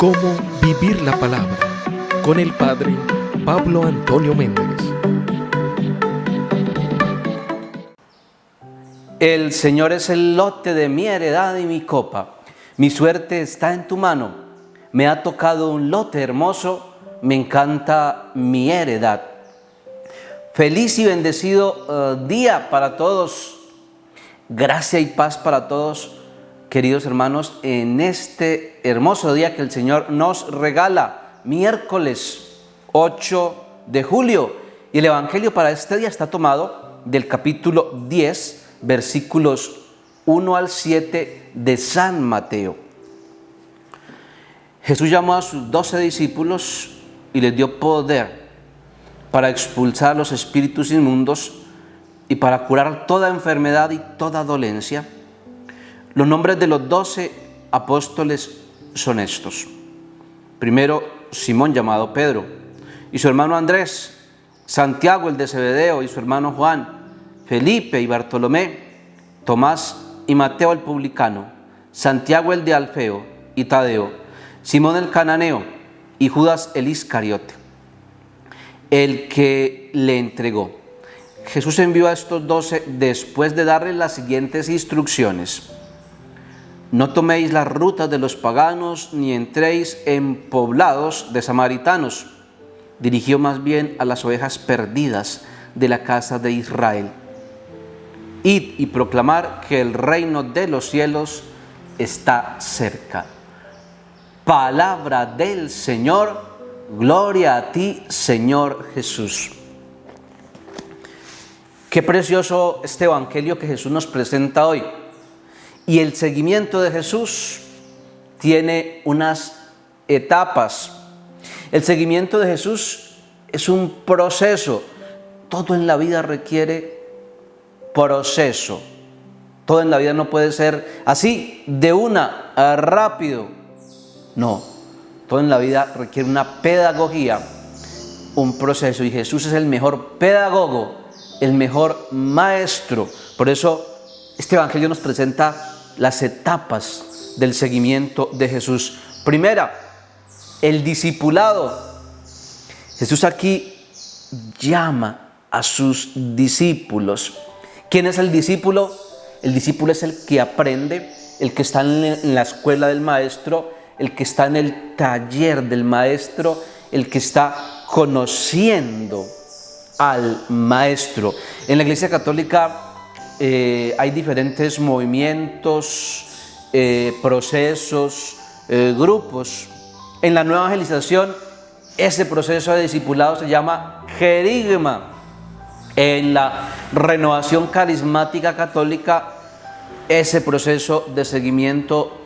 Cómo vivir la palabra con el Padre Pablo Antonio Méndez. El Señor es el lote de mi heredad y mi copa. Mi suerte está en tu mano. Me ha tocado un lote hermoso. Me encanta mi heredad. Feliz y bendecido día para todos. Gracia y paz para todos, queridos hermanos, en este hermoso día que el Señor nos regala, miércoles 8 de julio. Y el Evangelio para este día está tomado del capítulo 10, versículos 1 al 7 de San Mateo. Jesús llamó a sus 12 discípulos y les dio poder para expulsar los espíritus inmundos y para curar toda enfermedad y toda dolencia. Los nombres de los 12 apóstoles son estos. Primero, Simón llamado Pedro, y su hermano Andrés, Santiago el de Zebedeo y su hermano Juan, Felipe y Bartolomé, Tomás y Mateo el publicano, Santiago el de Alfeo y Tadeo, Simón el cananeo y Judas el Iscariote, el que le entregó. Jesús envió a estos 12 después de darles las siguientes instrucciones: no toméis las rutas de los paganos, ni entréis en poblados de samaritanos. Dirigió más bien a las ovejas perdidas de la casa de Israel. Id y proclamar que el reino de los cielos está cerca. Palabra del Señor, gloria a ti, Señor Jesús. Qué precioso este evangelio que Jesús nos presenta hoy. Y el seguimiento de Jesús tiene unas etapas. El seguimiento de Jesús es un proceso. Todo en la vida requiere proceso. Todo en la vida no puede ser así, de una, rápido. No, todo en la vida requiere una pedagogía, un proceso. Y Jesús es el mejor pedagogo, el mejor maestro. Por eso este evangelio nos presenta las etapas del seguimiento de Jesús. Primera, el discipulado. Jesús aquí llama a sus discípulos. ¿Quién es el discípulo? El discípulo es el que aprende, el que está en la escuela del maestro, el que está en el taller del maestro, el que está conociendo al maestro. En la Iglesia Católica hay diferentes movimientos, procesos, grupos. En la nueva evangelización, ese proceso de discipulado se llama querigma. En la renovación carismática católica, ese proceso de seguimiento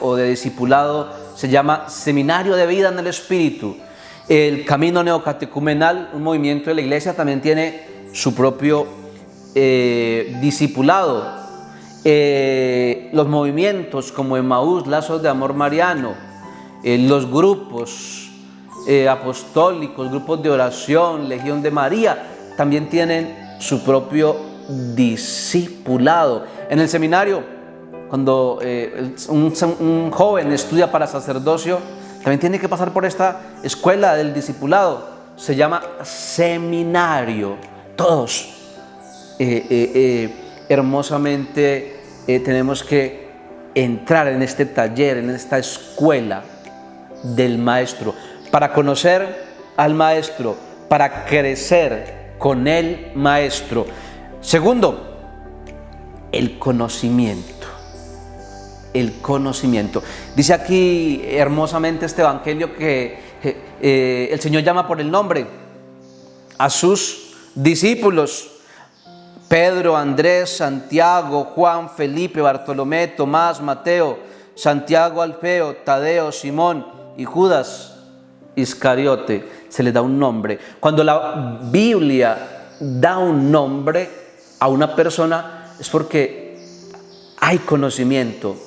o de discipulado se llama seminario de vida en el Espíritu. El camino neocatecumenal, un movimiento de la Iglesia, también tiene su propio discipulado. Los movimientos como Emaús, Lazos de Amor Mariano, los grupos apostólicos, grupos de oración, Legión de María, también tienen su propio discipulado. En el seminario, cuando un joven estudia para sacerdocio, también tiene que pasar por esta escuela del discipulado. Se llama seminario. Todos hermosamente tenemos que entrar en este taller, en esta escuela del maestro, para conocer al maestro, para crecer con el maestro. Segundo, el conocimiento. El conocimiento. Dice aquí hermosamente este evangelio que el Señor llama por el nombre a sus discípulos: Pedro, Andrés, Santiago, Juan, Felipe, Bartolomé, Tomás, Mateo, Santiago, Alfeo, Tadeo, Simón y Judas Iscariote. Se le da un nombre. Cuando la Biblia da un nombre a una persona es porque hay conocimiento,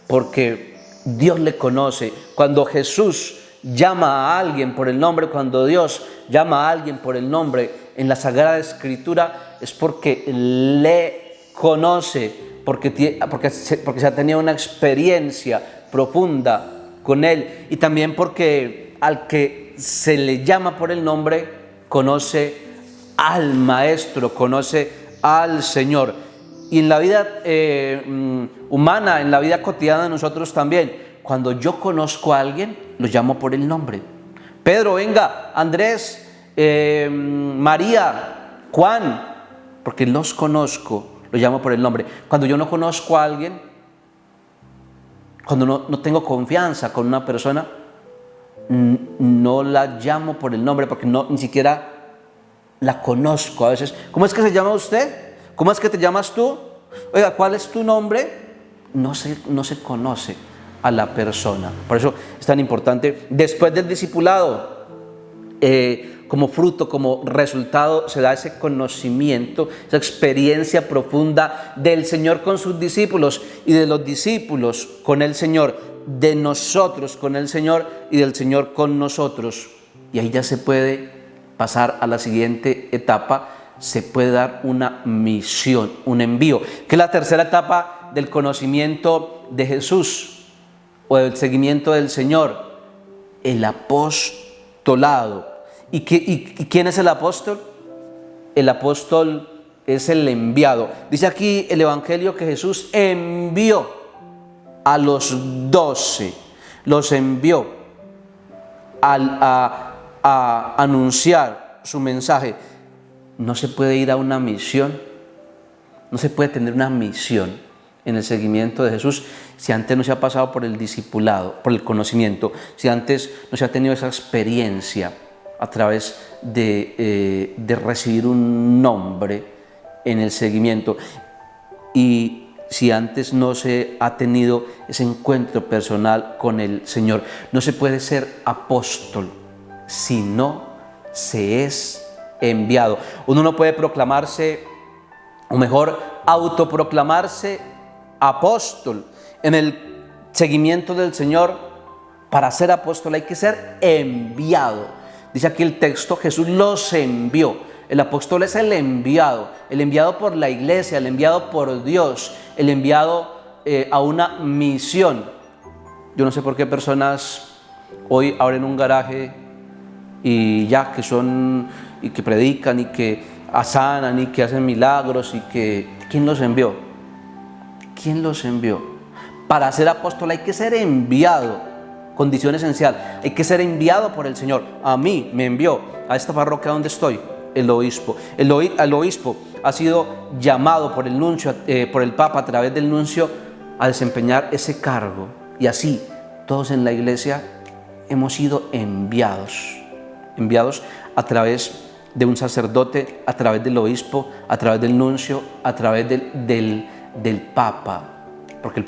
porque Dios le conoce. Cuando Jesús llama a alguien por el nombre, cuando Dios llama a alguien por el nombre en la Sagrada Escritura, es porque le conoce, porque se ha tenido una experiencia profunda con Él. Y también porque al que se le llama por el nombre, conoce al Maestro, conoce al Señor. Y en la vida humana, en la vida cotidiana de nosotros también, cuando yo conozco a alguien, lo llamo por el nombre. Pedro, venga, Andrés, María, Juan, porque los conozco, lo llamo por el nombre. Cuando yo no conozco a alguien, cuando no tengo confianza con una persona, no la llamo por el nombre porque ni siquiera la conozco. A veces, ¿cómo es que se llama usted? ¿Cómo es que te llamas tú? Oiga, ¿cuál es tu nombre? No se conoce a la persona. Por eso es tan importante. Después del discipulado, como fruto, como resultado, se da ese conocimiento, esa experiencia profunda del Señor con sus discípulos y de los discípulos con el Señor, de nosotros con el Señor y del Señor con nosotros. Y ahí ya se puede pasar a la siguiente etapa, se puede dar una misión, un envío, que es la tercera etapa del conocimiento de Jesús o del seguimiento del Señor, el apostolado. ¿Y quién es el apóstol? El apóstol es el enviado. Dice aquí el Evangelio que Jesús envió a los 12, los envió a anunciar su mensaje. No se puede ir a una misión, no se puede tener una misión en el seguimiento de Jesús si antes no se ha pasado por el discipulado, por el conocimiento, si antes no se ha tenido esa experiencia a través de recibir un nombre en el seguimiento, y si antes no se ha tenido ese encuentro personal con el Señor. No se puede ser apóstol si no se es enviado. Uno no puede proclamarse, o mejor, autoproclamarse apóstol. En el seguimiento del Señor, para ser apóstol hay que ser enviado. Dice aquí el texto, Jesús los envió. El apóstol es el enviado por la iglesia, el enviado por Dios, el enviado a una misión. Yo no sé por qué personas hoy abren un garaje y ya que son, y que predican y que sanan y que hacen milagros y que... ¿Quién los envió? ¿Quién los envió? Para ser apóstol hay que ser enviado. Condición esencial, hay que ser enviado por el Señor. A mí me envió a esta parroquia donde estoy el obispo. El obispo ha sido llamado por el nuncio, por el Papa a través del nuncio a desempeñar ese cargo. Y así todos en la iglesia hemos sido enviados a través de un sacerdote, a través del obispo, a través del nuncio, a través del Papa. Porque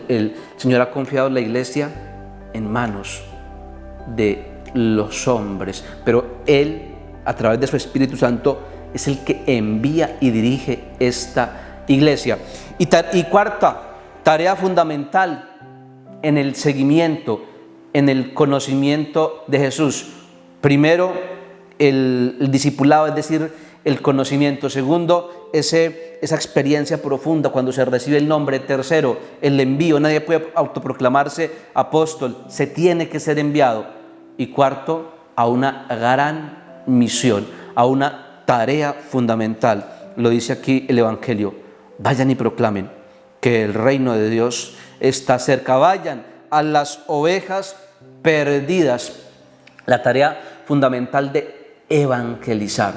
el Señor ha confiado la iglesia en manos de los hombres, pero Él, a través de su Espíritu Santo, es el que envía y dirige esta iglesia. Y cuarta tarea fundamental en el seguimiento, en el conocimiento de Jesús. Primero, el discipulado, es decir, el conocimiento. Segundo, esa experiencia profunda cuando se recibe el nombre. Tercero, el envío. Nadie puede autoproclamarse apóstol, se tiene que ser enviado. Y cuarto, a una gran misión, a una tarea fundamental. Lo dice aquí el Evangelio: vayan y proclamen que el reino de Dios está cerca. Vayan a las ovejas perdidas. La tarea fundamental de evangelizar.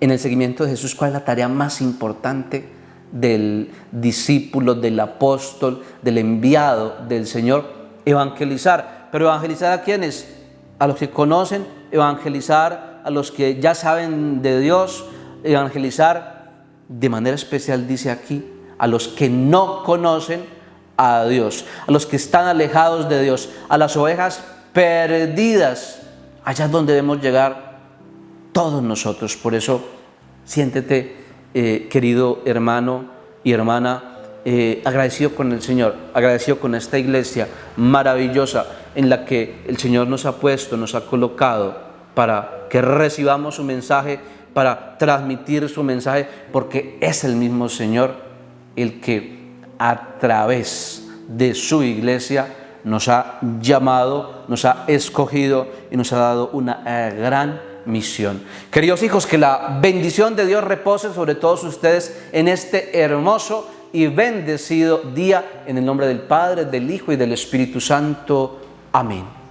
En el seguimiento de Jesús, ¿cuál es la tarea más importante del discípulo, del apóstol, del enviado del Señor? Evangelizar. ¿Pero evangelizar a quiénes? A los que conocen, evangelizar a los que ya saben de Dios, evangelizar de manera especial, dice aquí, a los que no conocen a Dios, a los que están alejados de Dios, a las ovejas perdidas. Allá es donde debemos llegar todos nosotros. Por eso, siéntete, querido hermano y hermana, agradecido con el Señor, agradecido con esta iglesia maravillosa en la que el Señor nos ha puesto, nos ha colocado para que recibamos su mensaje, para transmitir su mensaje, porque es el mismo Señor el que a través de su iglesia nos ha llamado, nos ha escogido y nos ha dado una gran misión. Queridos hijos, que la bendición de Dios repose sobre todos ustedes en este hermoso y bendecido día, en el nombre del Padre, del Hijo y del Espíritu Santo. Amén.